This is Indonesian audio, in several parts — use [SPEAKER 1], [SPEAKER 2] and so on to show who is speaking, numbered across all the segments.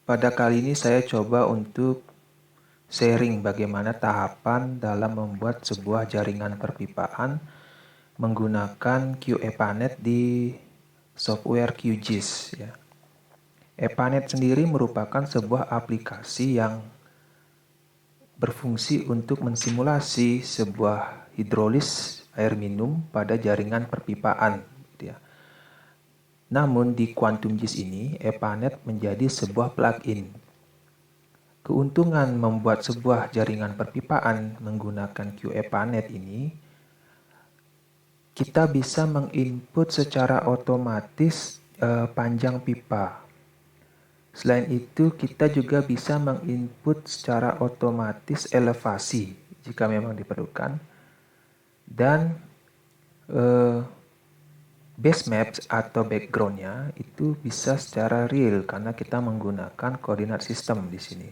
[SPEAKER 1] Pada kali ini saya coba untuk sharing bagaimana tahapan dalam membuat sebuah jaringan perpipaan menggunakan QEPANET di software QGIS. Ya. EPANET sendiri merupakan sebuah aplikasi yang berfungsi untuk mensimulasi sebuah hidrolis air minum pada jaringan perpipaan. Gitu ya. Namun di QuantumGIS ini, EPANET menjadi sebuah plugin. Keuntungan membuat sebuah jaringan perpipaan menggunakan QEPANET ini, kita bisa menginput secara otomatis panjang pipa. Selain itu, kita juga bisa menginput secara otomatis elevasi jika memang diperlukan. Dan base maps atau backgroundnya itu bisa secara real karena kita menggunakan koordinat sistem di sini.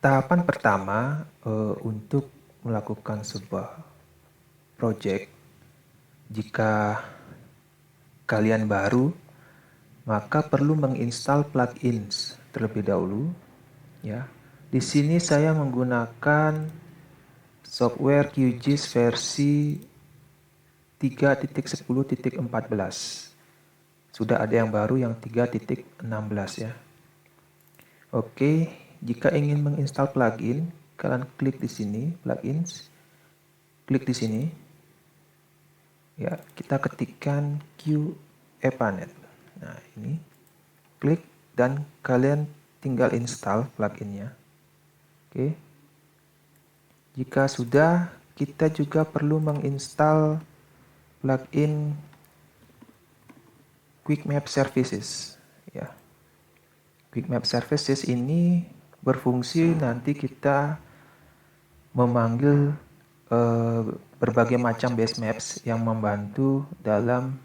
[SPEAKER 1] Tahapan pertama untuk melakukan sebuah project, jika kalian baru, maka perlu menginstal plugins terlebih dahulu. Ya, di sini saya menggunakan software QGIS versi 3.10.14. Sudah ada yang baru yang 3.16 ya. Oke, jika ingin menginstal plugin, kalian klik di sini, plugins. Klik di sini. Ya, kita ketikkan QEPANET. Nah, ini. Klik dan kalian tinggal install pluginnya. Oke. Jika sudah, kita juga perlu menginstal plugin Quick Map Services. Ya. Quick Map Services ini berfungsi nanti kita memanggil berbagai macam base maps yang membantu dalam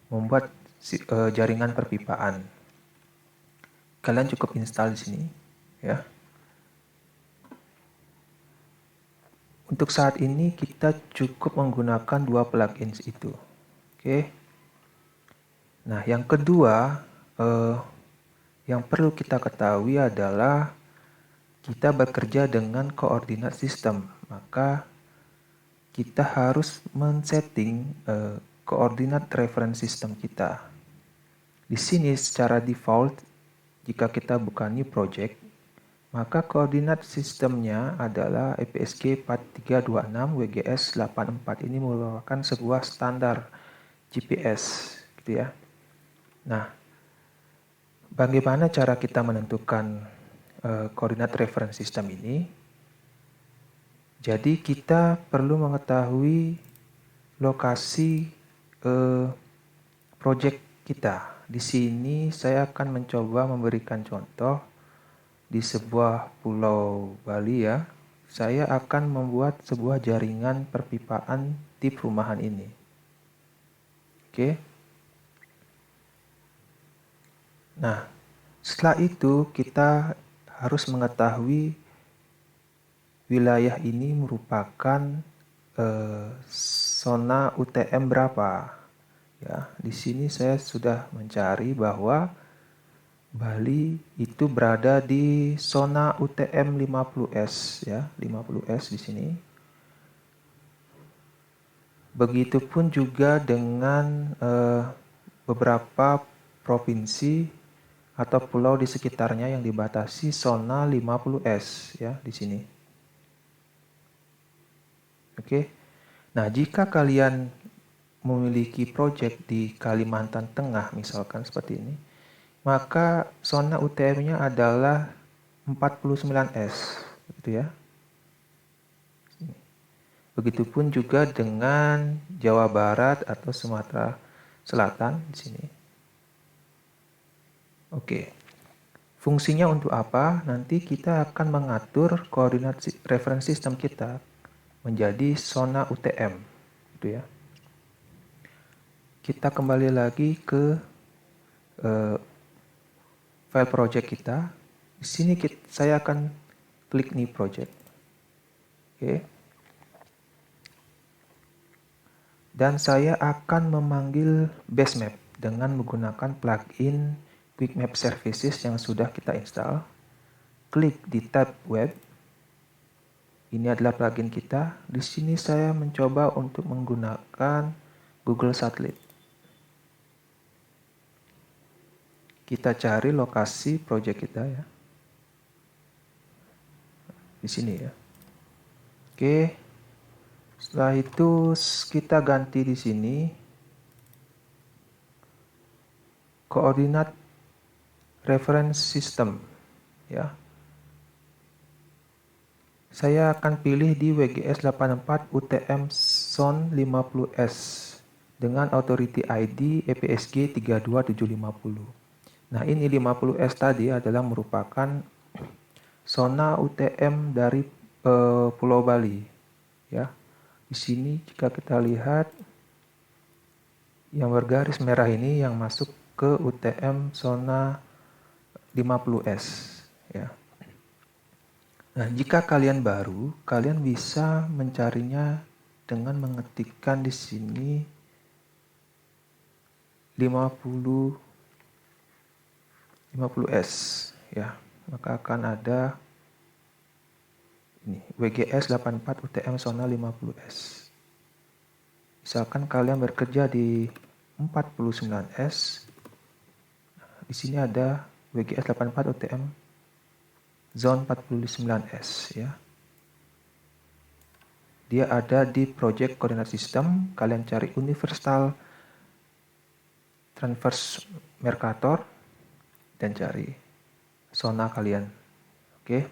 [SPEAKER 1] membuat jaringan perpipaan. Kalian cukup install di sini, ya. Untuk saat ini kita cukup menggunakan dua plugins itu. Oke. Nah, yang kedua yang perlu kita ketahui adalah kita bekerja dengan koordinat sistem. Maka kita harus men-setting koordinat reference system kita. Di sini secara default, jika kita buka new project, maka koordinat sistemnya adalah EPSG 4326 WGS 84. Ini merupakan sebuah standar GPS, gitu ya. Nah, bagaimana cara kita menentukan koordinat reference system ini? Jadi kita perlu mengetahui lokasi project kita. Di sini saya akan mencoba memberikan contoh di sebuah pulau Bali ya. Saya akan membuat sebuah jaringan perpipaan di perumahan ini. Oke. Nah, setelah itu kita harus mengetahui wilayah ini merupakan zona UTM berapa. Ya, di sini saya sudah mencari bahwa Bali itu berada di zona UTM 50S ya, 50S di sini. Begitupun juga dengan beberapa provinsi atau pulau di sekitarnya yang dibatasi zona 50S ya di sini. Oke. Nah, jika kalian memiliki proyek di Kalimantan Tengah misalkan seperti ini, maka zona UTM-nya adalah 49S gitu ya. Begitupun juga dengan Jawa Barat atau Sumatera Selatan di sini. Oke. Fungsinya untuk apa? Nanti kita akan mengatur koordinat reference system kita menjadi zona UTM, gitu ya. Kita kembali lagi ke file project kita. Di sini saya akan klik new project. Oke. Dan saya akan memanggil base map. dengan menggunakan plugin Quick Map Services yang sudah kita install. Klik di tab web. Ini adalah plugin kita. Di sini saya mencoba untuk menggunakan Google Satellite. Kita cari lokasi project kita ya. Di sini ya. Oke. Setelah itu kita ganti di sini koordinat reference system ya. Saya akan pilih di WGS 84 UTM Zone 50S dengan Authority ID EPSG 32750. Nah, ini 50S tadi adalah merupakan zona UTM dari Pulau Bali ya. Di sini jika kita lihat yang bergaris merah ini yang masuk ke UTM zona 50S ya. Nah, jika kalian baru, kalian bisa mencarinya dengan mengetikkan di sini 50S ya. Maka akan ada ini WGS 84 UTM zona 50S. Misalkan kalian bekerja di 49S. Di sini ada WGS 84 UTM Zone 49S ya. Dia ada di Project Coordinate System. Kalian cari Universal Transverse Mercator dan cari zona kalian. Oke.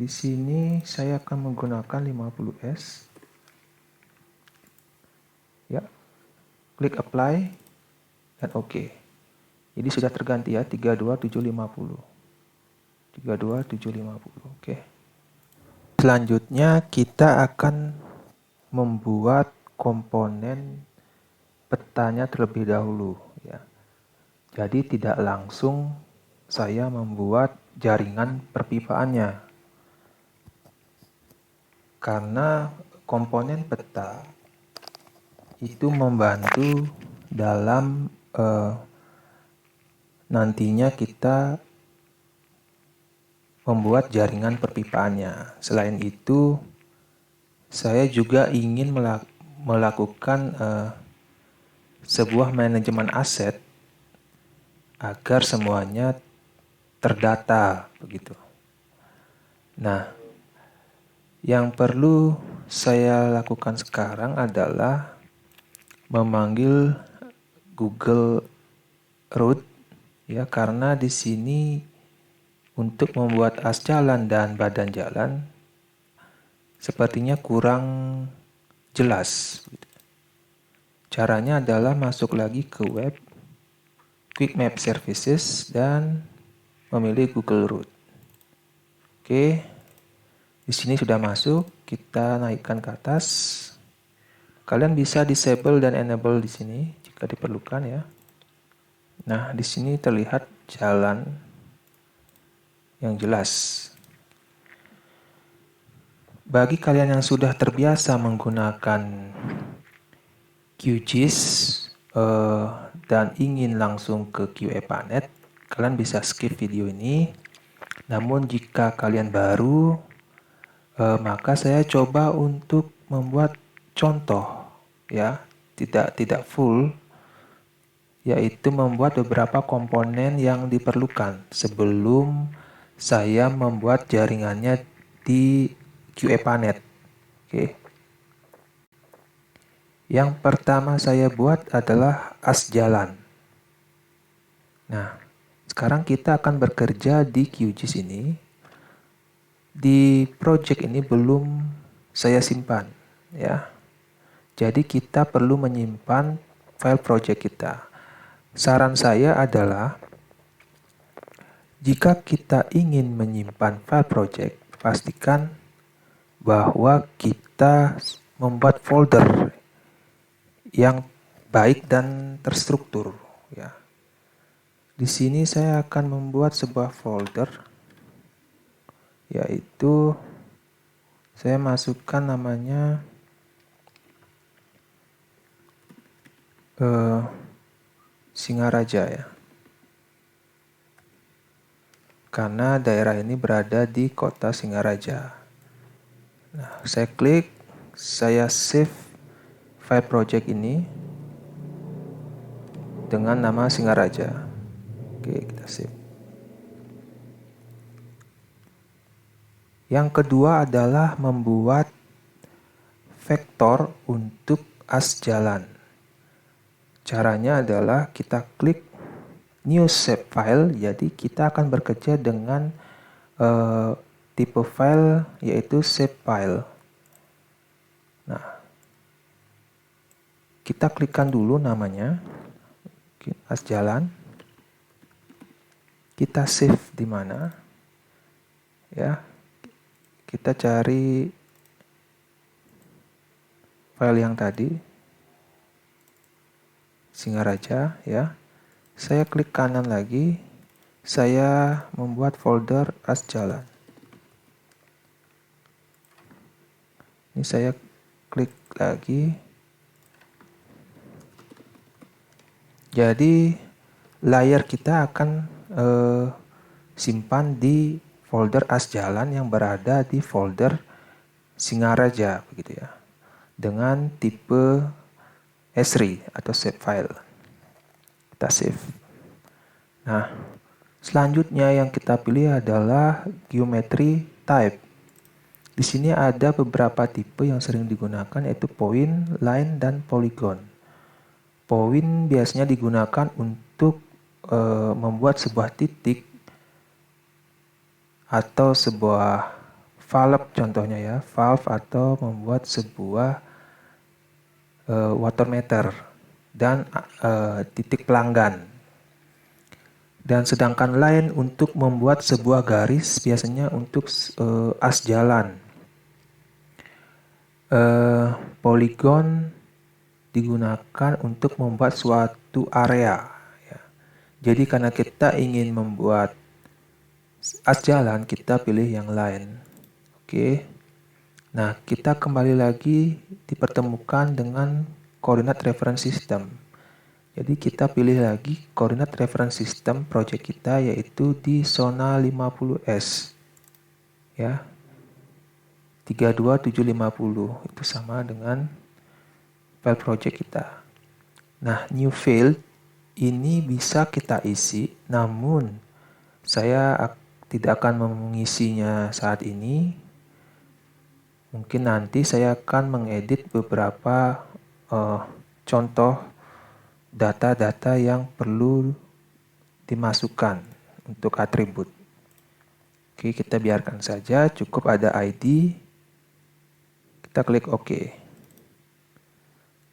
[SPEAKER 1] Di sini saya akan menggunakan 50S. Ya. Klik apply dan oke. Jadi sudah terganti ya 32750. 32750. Oke. Selanjutnya kita akan membuat komponen petanya terlebih dahulu ya. Jadi tidak langsung saya membuat jaringan perpipaannya. Karena komponen peta itu membantu dalam nantinya kita membuat jaringan perpipaannya. Selain itu, saya juga ingin melakukan sebuah manajemen aset agar semuanya terdata begitu. Nah, yang perlu saya lakukan sekarang adalah memanggil Google Root ya, karena di sini untuk membuat as jalan dan badan jalan sepertinya kurang jelas. Caranya adalah masuk lagi ke web Quick Map Services dan memilih Google Root. Oke, di sini sudah masuk. Kita naikkan ke atas. Kalian bisa disable dan enable di sini jika diperlukan ya. Nah, di sini terlihat jalan yang jelas. Bagi kalian yang sudah terbiasa menggunakan QGIS dan ingin langsung ke QEPANET, kalian bisa skip video ini. Namun jika kalian baru, maka saya coba untuk membuat contoh ya, tidak full, yaitu membuat beberapa komponen yang diperlukan sebelum saya membuat jaringannya di QEPANET. Oke. Yang pertama saya buat adalah as jalan. Nah, sekarang kita akan bekerja di QGIS ini. Di project ini belum saya simpan ya. Jadi kita perlu menyimpan file project kita. Saran saya adalah jika kita ingin menyimpan file project, pastikan bahwa kita membuat folder yang baik dan terstruktur ya. Di sini saya akan membuat sebuah folder, yaitu saya masukkan namanya Singaraja ya. Karena daerah ini berada di kota Singaraja. Nah, saya klik, saya save file project ini dengan nama Singaraja. Oke, kita save. Yang kedua adalah membuat vektor untuk as jalan. Caranya adalah kita klik new shape file, jadi kita akan bekerja dengan tipe file yaitu shape file. Nah, kita klikkan dulu namanya, as jalan. Kita save di mana? Ya, kita cari file yang tadi, Singaraja ya. Saya klik kanan lagi, saya membuat folder as jalan. Ini saya klik lagi. Jadi layar kita akan simpan di folder as jalan yang berada di folder Singaraja begitu ya. Dengan tipe S3 atau shape file. Kita save. Nah, selanjutnya yang kita pilih adalah geometry type. Di sini ada beberapa tipe yang sering digunakan yaitu point, line, dan polygon. Point biasanya digunakan untuk membuat sebuah titik atau sebuah valve contohnya ya, valve atau membuat sebuah water meter dan titik pelanggan. Dan sedangkan line untuk membuat sebuah garis biasanya untuk as jalan. Polygon digunakan untuk membuat suatu area. Ya. Jadi karena kita ingin membuat as jalan, kita pilih yang line. Oke. Nah, kita kembali lagi dipertemukan dengan koordinat reference system. Jadi kita pilih lagi koordinat reference system project kita yaitu di zona 50S. Ya. 32750 itu sama dengan file project kita. Nah, new field ini bisa kita isi, namun saya tidak akan mengisinya saat ini. Mungkin nanti saya akan mengedit beberapa contoh data-data yang perlu dimasukkan untuk atribut. Oke, kita biarkan saja, cukup ada ID. Kita klik OK.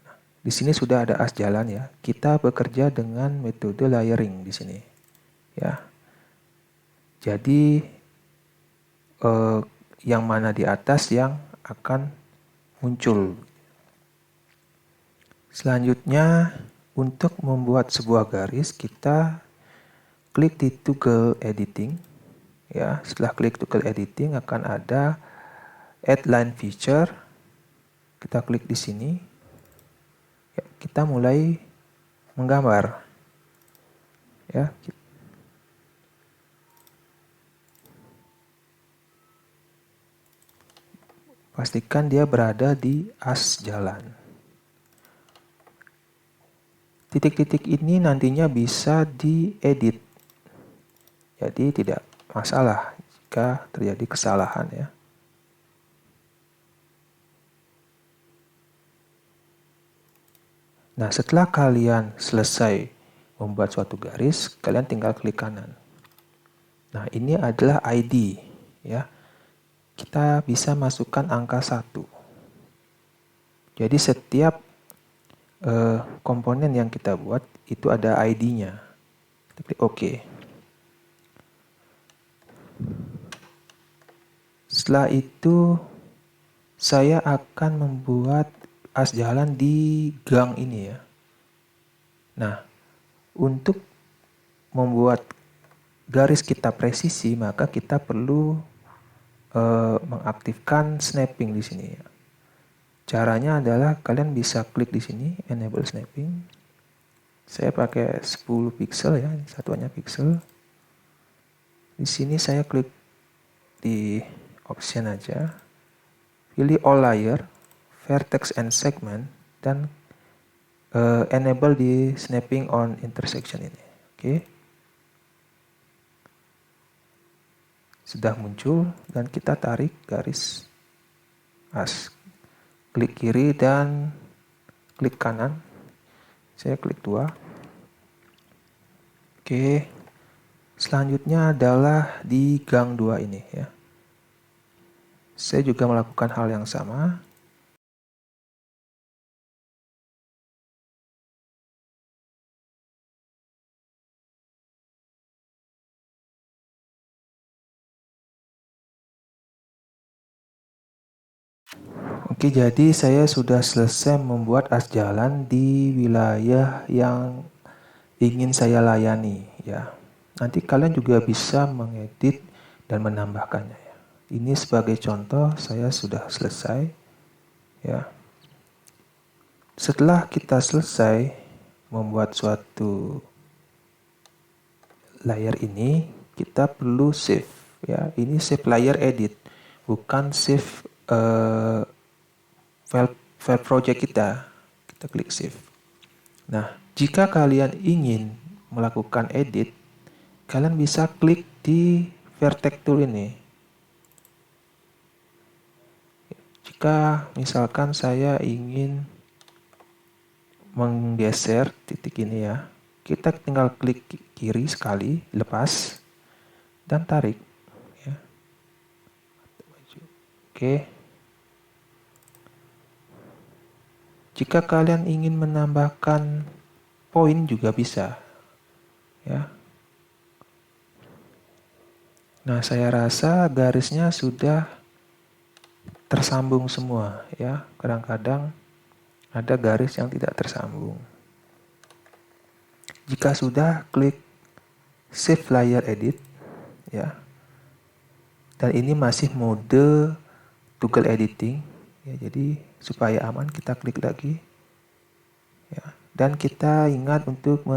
[SPEAKER 1] Nah, di sini sudah ada as jalan ya. Kita bekerja dengan metode layering di sini. Ya. Jadi yang mana di atas yang akan muncul. Selanjutnya, untuk membuat sebuah garis, kita klik di toggle editing. Ya, setelah klik toggle editing akan ada add line feature. Kita klik di sini. Ya, kita mulai menggambar. Ya, pastikan dia berada di as jalan. Titik-titik ini nantinya bisa diedit. Jadi tidak masalah jika terjadi kesalahan ya. Nah, setelah kalian selesai membuat suatu garis, kalian tinggal klik kanan. Nah, ini adalah ID ya. Kita bisa masukkan angka 1. Jadi setiap komponen yang kita buat itu ada ID-nya. Kita klik OK. Setelah itu saya akan membuat as jalan di gang ini ya. Nah, untuk membuat garis kita presisi, maka kita perlu mengaktifkan snapping di sini ya. Caranya adalah kalian bisa klik di sini enable snapping. Saya pakai 10 pixel ya, satuannya pixel. Di sini saya klik di option aja, pilih all layer, vertex and segment, dan enable di snapping on intersection ini. Oke. Sudah muncul dan kita tarik garis as. Klik kiri dan klik kanan. Saya klik 2. Oke. Selanjutnya adalah di gang 2 ini ya. Saya juga melakukan hal yang sama. Oke, jadi saya sudah selesai membuat as jalan di wilayah yang ingin saya layani ya. Nanti kalian juga bisa mengedit dan menambahkannya ya. Ini sebagai contoh saya sudah selesai ya. Setelah kita selesai membuat suatu layer ini, kita perlu save ya. Ini save layer edit, bukan save file project kita. Kita klik save. Nah, jika kalian ingin melakukan edit, kalian bisa klik di vertex tool ini. Jika misalkan saya ingin menggeser titik ini ya, kita tinggal klik kiri sekali, lepas, dan tarik. Ya. Oke. Jika kalian ingin menambahkan poin juga bisa. Ya. Nah, saya rasa garisnya sudah tersambung semua ya. Kadang-kadang ada garis yang tidak tersambung. Jika sudah, klik Save Layer Edit ya. Dan ini masih mode toggle editing ya, jadi supaya aman kita klik lagi ya. Dan kita ingat untuk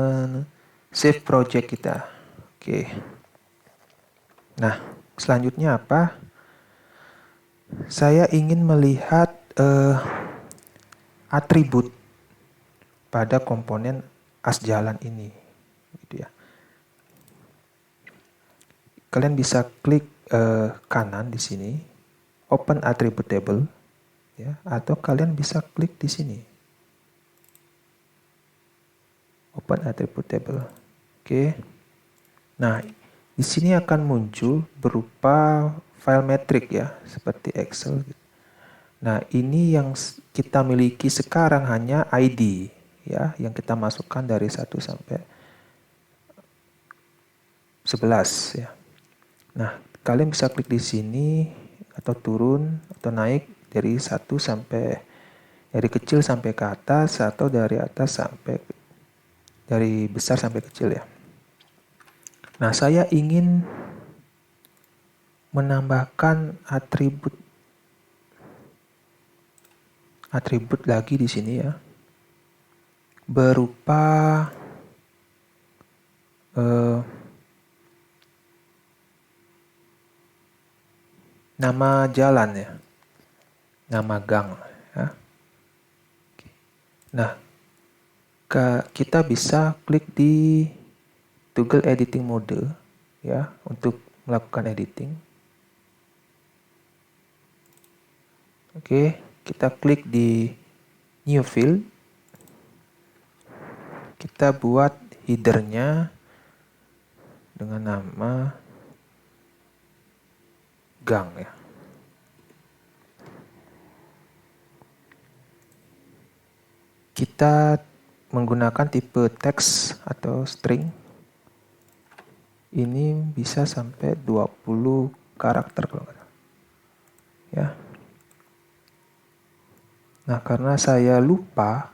[SPEAKER 1] save project kita. Oke. Nah, selanjutnya apa? Saya ingin melihat atribut pada komponen as jalan ini gitu ya. Kalian bisa klik kanan di sini, open attribute table ya, atau kalian bisa klik di sini, open attribute table. Oke. Nah, di sini akan muncul berupa file metrik ya, seperti Excel. Nah, ini yang kita miliki sekarang hanya ID ya, yang kita masukkan dari 1 sampai 11 ya. Nah, kalian bisa klik di sini atau turun atau naik dari 1 sampai dari kecil sampai ke atas atau dari atas sampai dari besar sampai kecil ya. Nah, saya ingin menambahkan atribut lagi di sini ya, berupa nama jalan ya, nama gang ya. Nah, kita bisa klik di toggle editing mode ya untuk melakukan editing. Oke, kita klik di new field. Kita buat headernya dengan nama gang ya. Kita menggunakan tipe teks atau string. Ini bisa sampai 20 karakter kalau nggak salah. Ya. Nah, karena saya lupa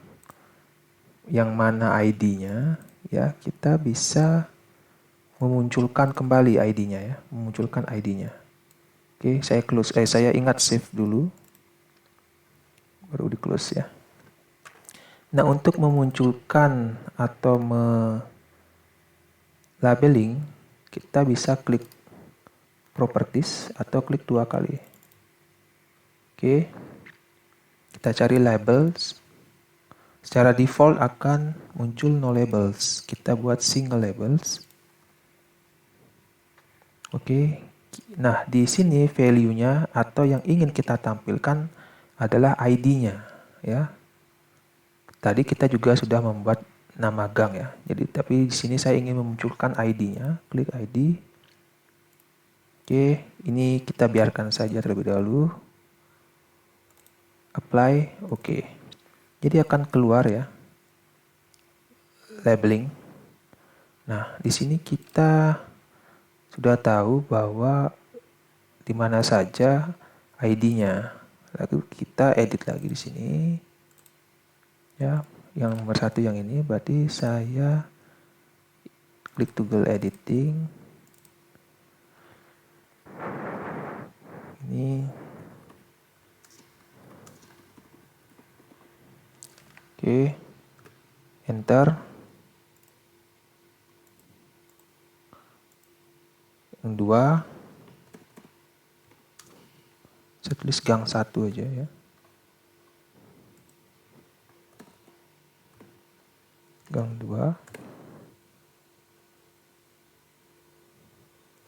[SPEAKER 1] yang mana ID-nya, ya kita bisa memunculkan kembali ID-nya ya, memunculkan ID-nya. Oke, saya ingat save dulu, baru di close ya. Nah, untuk memunculkan atau labeling, kita bisa klik properties atau klik 2 kali. Oke, kita cari labels. Secara default akan muncul no labels. Kita buat single labels. Oke, nah di sini value-nya atau yang ingin kita tampilkan adalah ID-nya, ya. Tadi kita juga sudah membuat nama gang ya. Jadi tapi di sini saya ingin memunculkan ID-nya. Klik ID. Oke, ini kita biarkan saja terlebih dahulu. Apply, oke. Jadi akan keluar ya labeling. Nah, di sini kita sudah tahu bahwa di mana saja ID-nya. Lalu kita edit lagi di sini. Ya, yang nomor 1 yang ini berarti saya klik toggle editing. Ini oke. Enter. Yang 2 saya tulis gang 1 aja ya. Gang 2.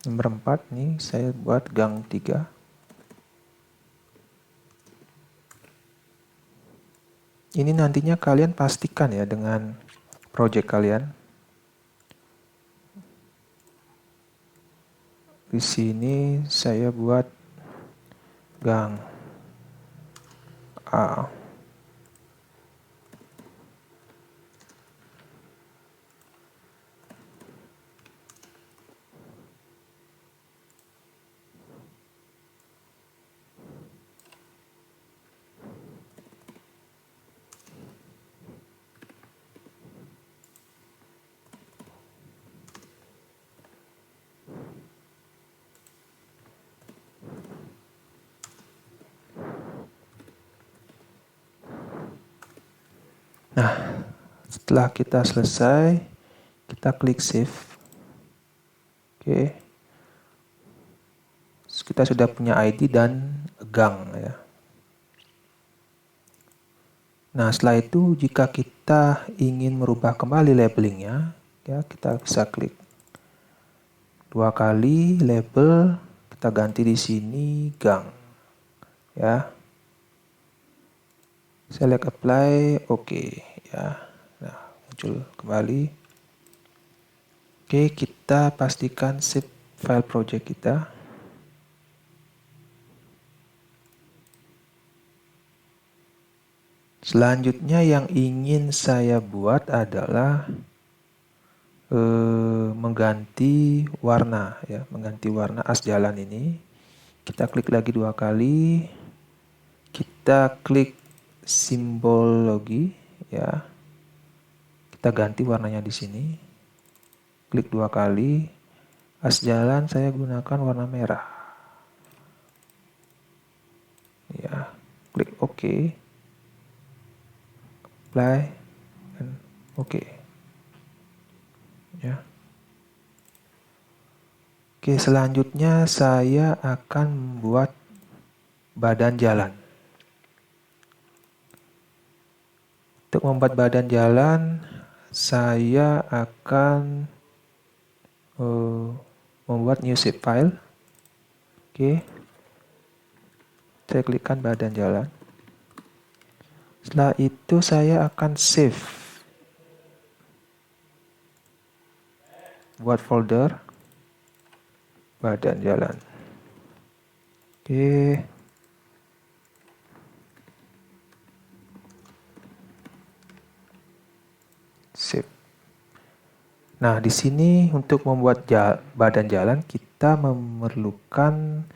[SPEAKER 1] Nomor 4 nih saya buat gang 3. Ini nantinya kalian pastikan ya dengan project kalian. Di sini saya buat gang A. Nah, setelah kita selesai, kita klik save. Oke. Kita sudah punya ID dan gang ya. Nah, setelah itu jika kita ingin merubah kembali labelingnya, ya kita bisa klik 2 kali label, kita ganti di sini gang. Ya. Select apply, oke ya. Nah, muncul kembali. Oke, kita pastikan save file project kita. Selanjutnya yang ingin saya buat adalah mengganti warna ya, mengganti warna as jalan ini. Kita klik lagi 2 kali. Kita klik simbol logi ya. Kita ganti warnanya di sini. Klik 2 kali. As jalan saya gunakan warna merah. Ya, klik OK. Apply dan OK. Ya. Oke, selanjutnya saya akan membuat badan jalan. Untuk membuat badan jalan, saya akan membuat new shape file. Oke. Saya klikkan badan jalan. Setelah itu saya akan save. Buat folder badan jalan. Oke. Save. Nah, di sini untuk membuat badan jalan kita memerlukan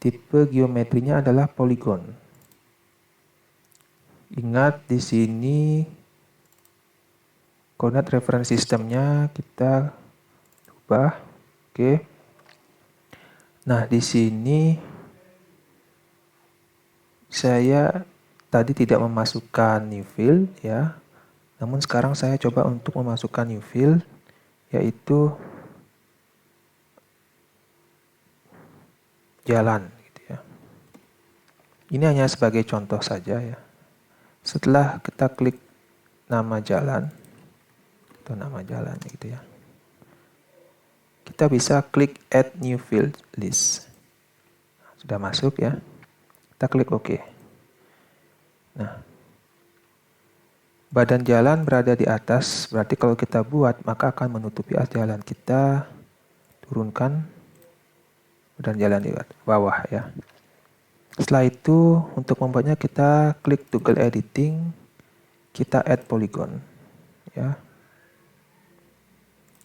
[SPEAKER 1] tipe geometrinya adalah poligon. Ingat di sini coordinate reference sistemnya kita ubah. Oke. Nah, di sini saya tadi tidak memasukkan new field ya. Namun sekarang saya coba untuk memasukkan new field, yaitu jalan gitu ya. Ini hanya sebagai contoh saja ya. Setelah kita klik nama jalan atau nama jalan gitu ya, kita bisa klik add new field list. Sudah masuk ya, kita klik OK. Nah, badan jalan berada di atas, berarti kalau kita buat maka akan menutupi jalan. Kita turunkan badan jalan di bawah ya. Setelah itu untuk membuatnya kita klik toggle editing, kita add polygon ya.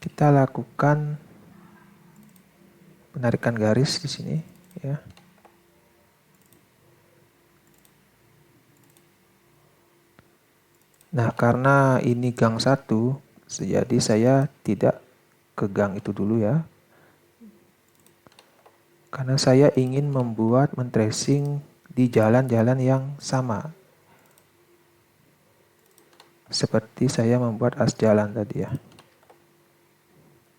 [SPEAKER 1] Kita lakukan penarikan garis di sini ya. Nah, karena ini gang 1, jadi saya tidak ke gang itu dulu ya. Karena saya ingin membuat men-tracing di jalan-jalan yang sama. Seperti saya membuat as jalan tadi ya.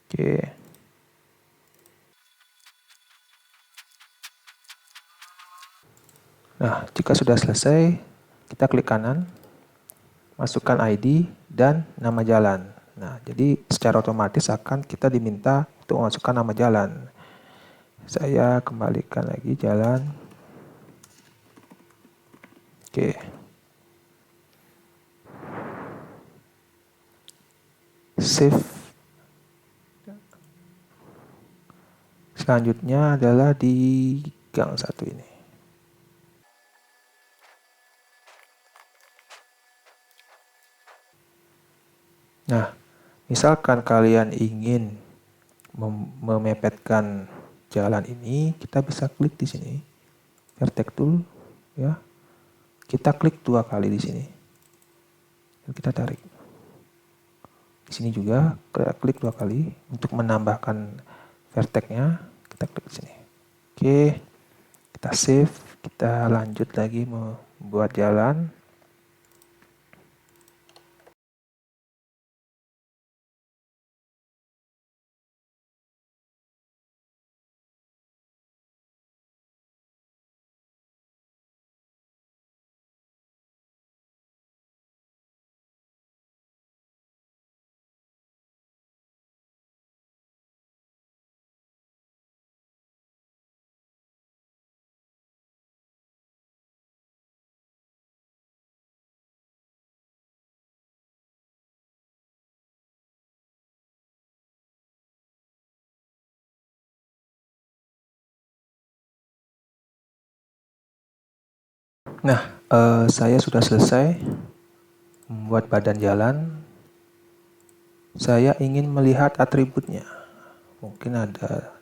[SPEAKER 1] Oke. Nah, jika sudah selesai, kita klik kanan, masukkan ID dan nama jalan. Nah, jadi secara otomatis akan kita diminta untuk memasukkan nama jalan. Saya kembalikan lagi jalan. Oke. Save. Selanjutnya adalah di gang 1 ini. Nah, misalkan kalian ingin memepetkan jalan ini, kita bisa klik di sini, vertex tool, ya. Kita klik 2 kali di sini, dan kita tarik. Di sini juga kita klik 2 kali untuk menambahkan vertexnya. Kita klik di sini. Oke, kita save, kita lanjut lagi membuat jalan. Nah, saya sudah selesai membuat badan jalan. Saya ingin melihat atributnya. Mungkin ada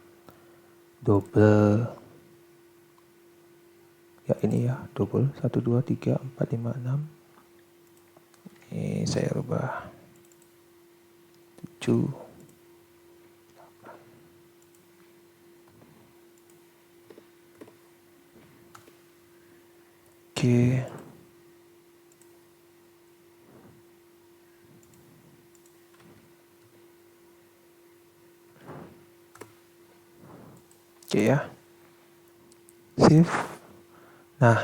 [SPEAKER 1] double. Ya ini ya, double. 1, 2, 3, 4, 5, 6. Ini saya rubah 7. Oke. Oke ya. Save. Nah,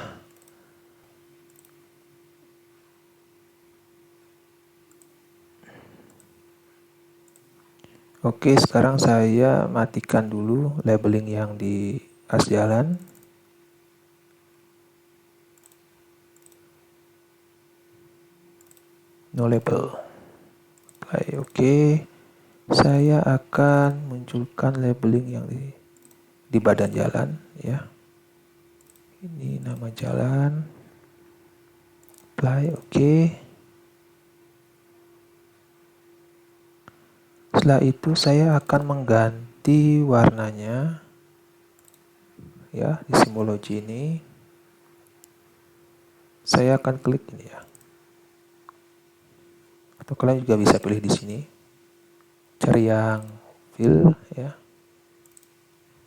[SPEAKER 1] oke, sekarang saya matikan dulu labeling yang di as jalan. No label. Apply. Oke. Saya akan munculkan labeling yang di badan jalan ya. Ini nama jalan. Apply. Oke. Setelah itu saya akan mengganti warnanya ya di Simology ini. Saya akan klik ini ya. Atau kalian juga bisa pilih di sini. Cari yang fill ya.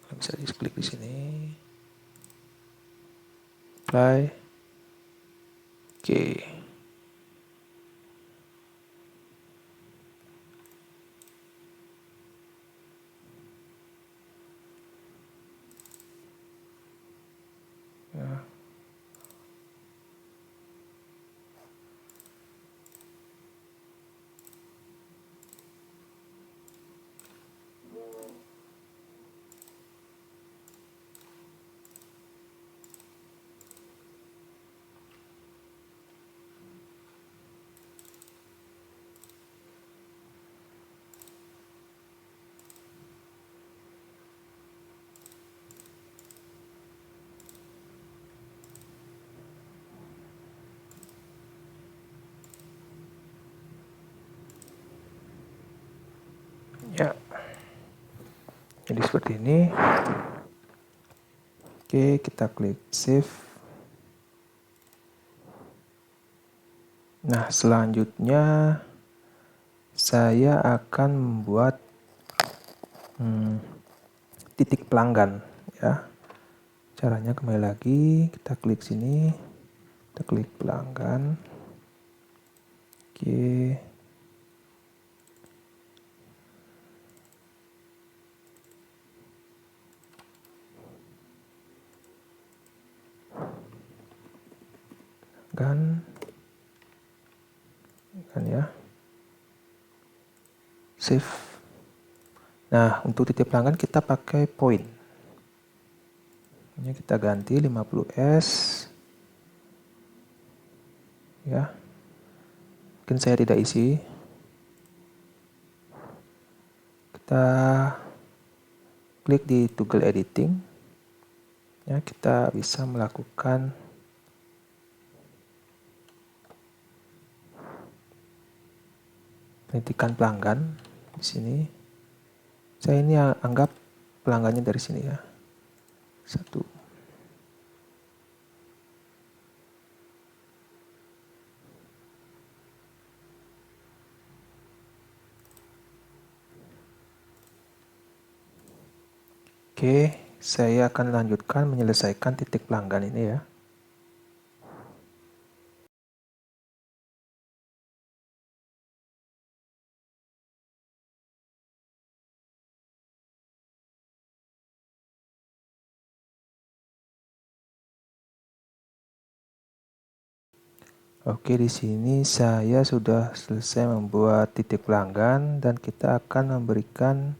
[SPEAKER 1] Kalian bisa klik di sini. Apply. Oke. Ya, jadi seperti ini. Oke, kita klik save. Nah, selanjutnya saya akan membuat titik pelanggan, ya. Caranya kembali lagi, kita klik sini, kita klik pelanggan. Oke. Kan ya. Save. Nah, untuk titik pelanggan kita pakai point. Ini kita ganti 50S. Ya. Mungkin saya tidak isi. Kita klik di toggle editing. Ya, kita bisa melakukan penitikan pelanggan di sini. Saya ini anggap pelanggannya dari sini ya. 1. Oke, saya akan lanjutkan menyelesaikan titik pelanggan ini ya. Oke, di sini saya sudah selesai membuat titik pelanggan dan kita akan memberikan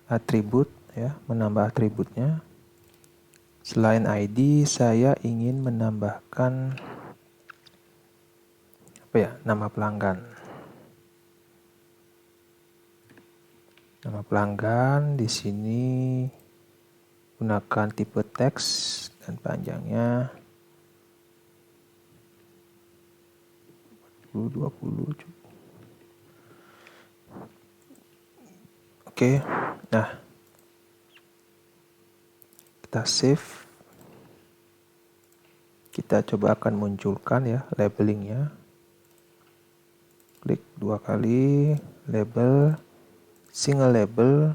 [SPEAKER 1] atribut ya, menambah atributnya. Selain ID, saya ingin menambahkan nama pelanggan. Nama pelanggan di sini gunakan tipe teks dan panjangnya 20. Oke, nah kita save. Kita coba akan munculkan ya labelingnya. Klik 2 kali, label, single label,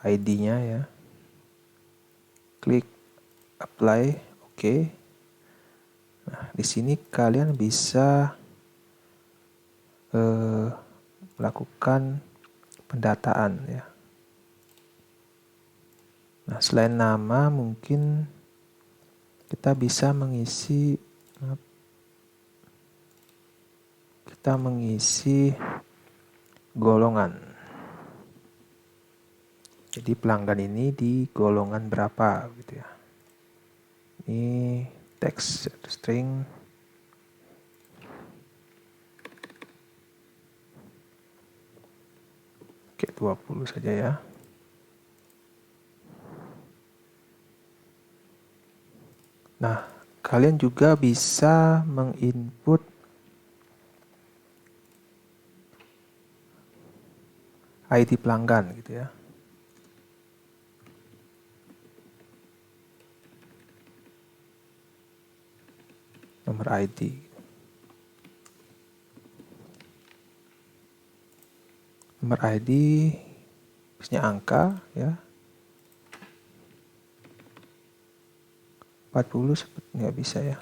[SPEAKER 1] ID-nya ya. Klik apply, oke. Nah, di sini kalian bisa melakukan pendataan ya. Nah, selain nama mungkin kita bisa mengisi golongan. Jadi pelanggan ini di golongan berapa gitu ya. Ini teks atau string. Oke, 20 saja ya. Nah, kalian juga bisa menginput ID pelanggan gitu ya. Nomor ID. Nomor ID biasanya angka ya. 40 seperti nggak bisa ya.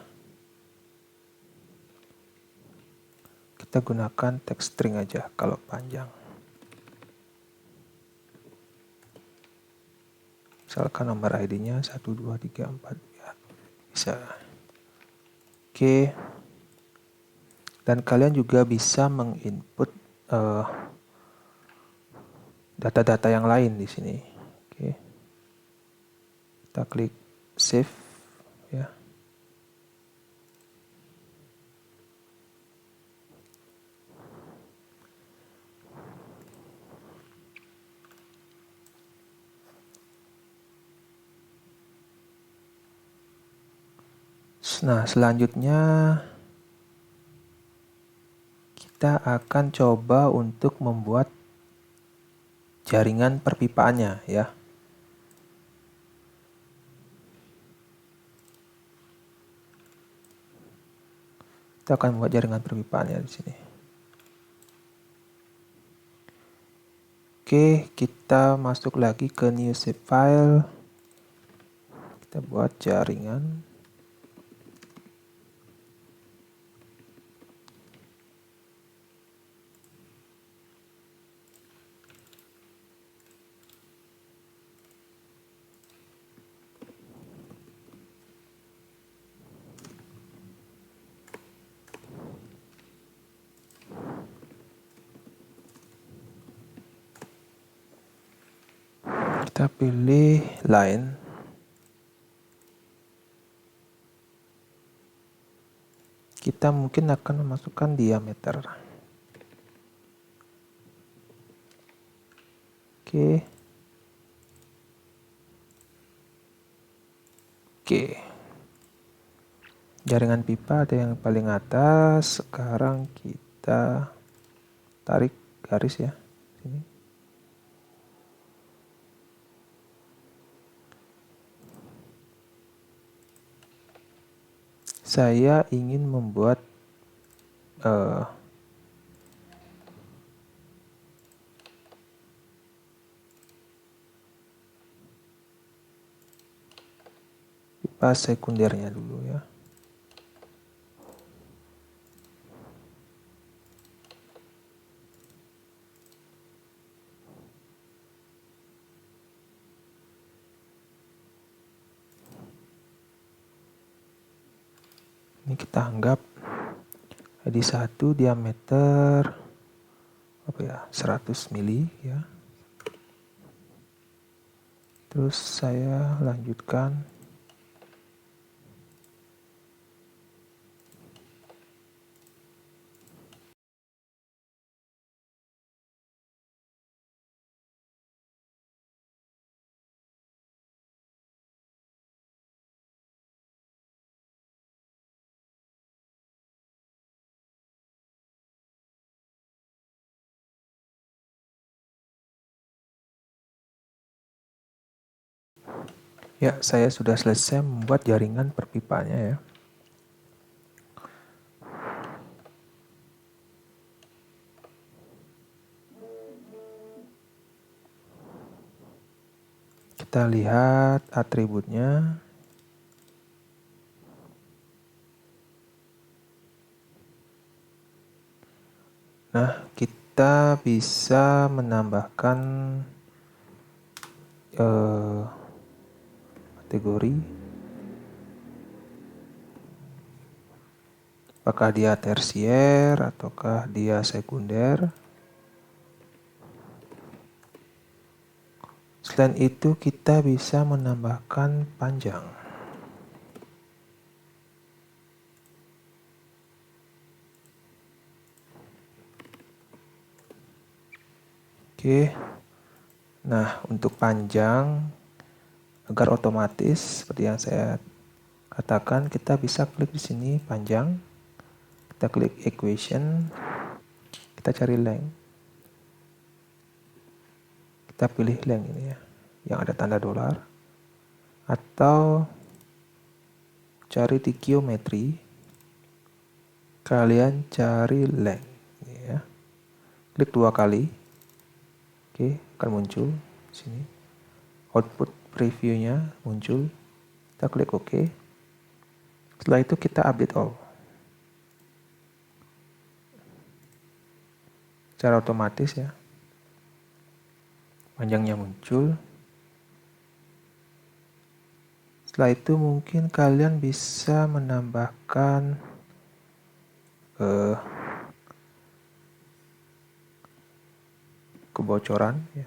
[SPEAKER 1] Kita gunakan teks string aja kalau panjang. Misalkan nomor ID-nya 1, 2, 3, 4 ya. Bisa. Oke. Dan kalian juga bisa menginput data-data yang lain di sini. Oke. Kita klik save ya. Nah, selanjutnya kita akan coba untuk membuat jaringan perpipaannya ya. Kita akan buat jaringan perpipaannya di sini. Oke, kita masuk lagi ke new shape file. Kita buat jaringan. Kita pilih line. Kita mungkin akan memasukkan diameter. Oke. Jaringan pipa ada yang paling atas. Sekarang kita tarik garis ya. Sini. Saya ingin membuat pipa sekundernya dulu ya. Ini kita anggap jadi 1 diameter 100 mili ya. Terus saya lanjutkan ya, saya sudah selesai membuat jaringan perpipaannya ya. Kita lihat atributnya. Nah, kita bisa menambahkan kategori. Apakah dia tersier ataukah dia sekunder. Selain itu kita bisa menambahkan panjang. Oke. Nah, untuk panjang agar otomatis seperti yang saya katakan, kita bisa klik di sini panjang. Kita klik equation. Kita cari length. Kita pilih length ini ya, yang ada tanda dolar. Atau cari di geometry. Kalian cari length ini ya. Klik 2 kali. Oke, akan muncul di sini. Output previewnya muncul. Kita klik OK. Setelah itu kita update all. Secara otomatis ya. Panjangnya muncul. Setelah itu mungkin kalian bisa menambahkan kebocoran ya.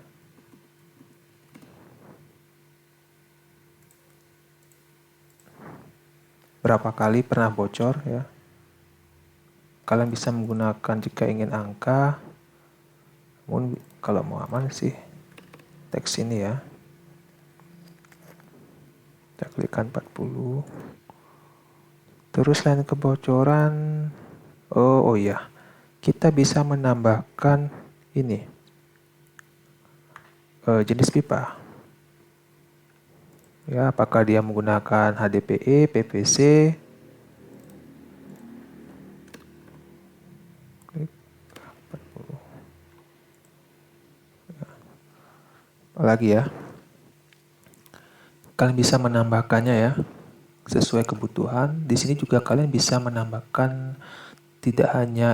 [SPEAKER 1] Berapa kali pernah bocor ya. Kalian bisa menggunakan jika ingin angka. Namun kalau mau aman sih teks ini ya. Kita klikkan 40. Terus selain kebocoran, oh iya, kita bisa menambahkan ini. jenis pipa. Ya, apakah dia menggunakan HDPE, PVC, apalagi ya. Kalian bisa menambahkannya ya sesuai kebutuhan. Di sini juga kalian bisa menambahkan tidak hanya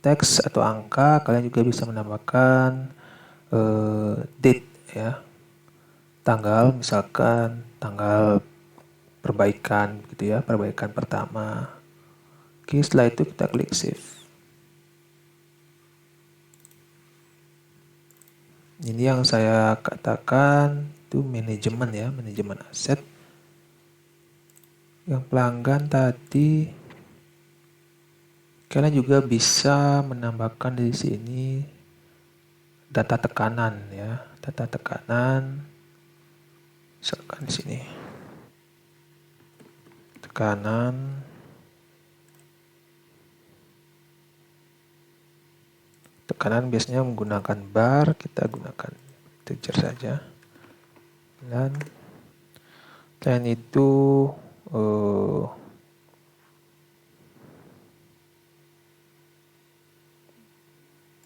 [SPEAKER 1] teks atau angka, kalian juga bisa menambahkan date ya, tanggal, misalkan tanggal perbaikan gitu ya, perbaikan pertama. Oke, setelah itu kita klik save. Ini yang saya katakan itu manajemen ya, manajemen aset. Yang pelanggan tadi kalian juga bisa menambahkan di sini data tekanan ya, data tekanan. Misalkan di sini tekanan biasanya menggunakan bar, kita gunakan integer saja. Dan selain itu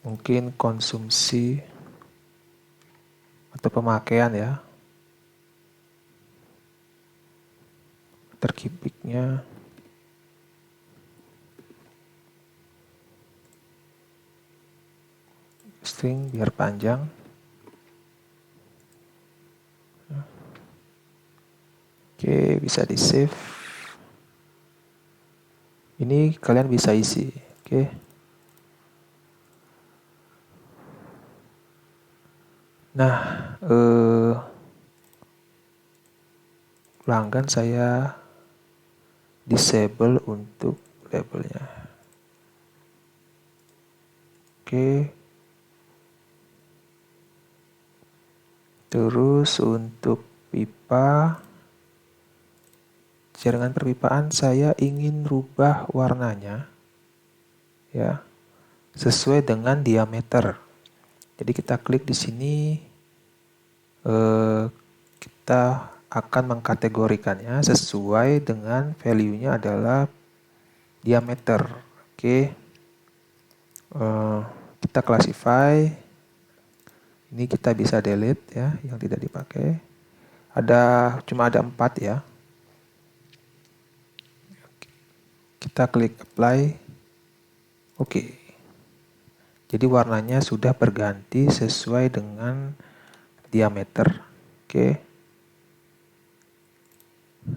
[SPEAKER 1] mungkin konsumsi atau pemakaian ya, terkibiknya string biar panjang. Oke, bisa di save. Ini kalian bisa isi. Oke. Nah, pelanggan saya disable untuk labelnya. Oke. Terus untuk pipa, jaringan perpipaan saya ingin rubah warnanya ya sesuai dengan diameter. Jadi kita klik di sini, kita akan mengkategorikannya sesuai dengan value-nya adalah diameter. Oke, kita classify. Ini kita bisa delete ya yang tidak dipakai. Cuma ada 4 ya. Kita klik apply. Oke. Jadi warnanya sudah berganti sesuai dengan diameter. Oke.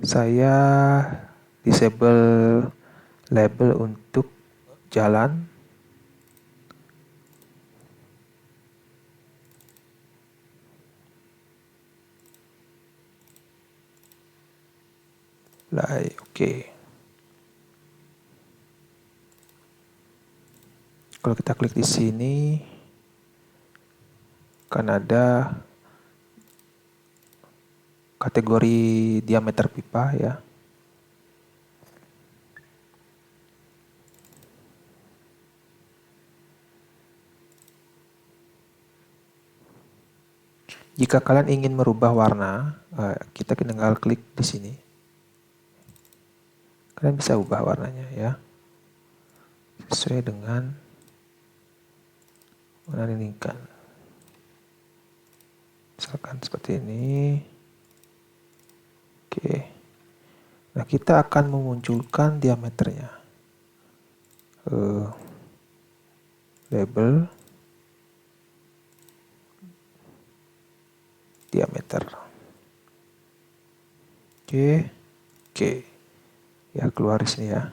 [SPEAKER 1] Saya disable label untuk jalan. Oke. Kalau kita klik di sini, akan ada kategori diameter pipa ya. Jika kalian ingin merubah warna, kita tinggal klik di sini. Kalian bisa ubah warnanya ya, sesuai dengan warna yang diinginkan. Misalkan seperti ini. Oke. Nah, kita akan memunculkan diameternya. Label diameter. Oke. Ya, keluar di sini ya.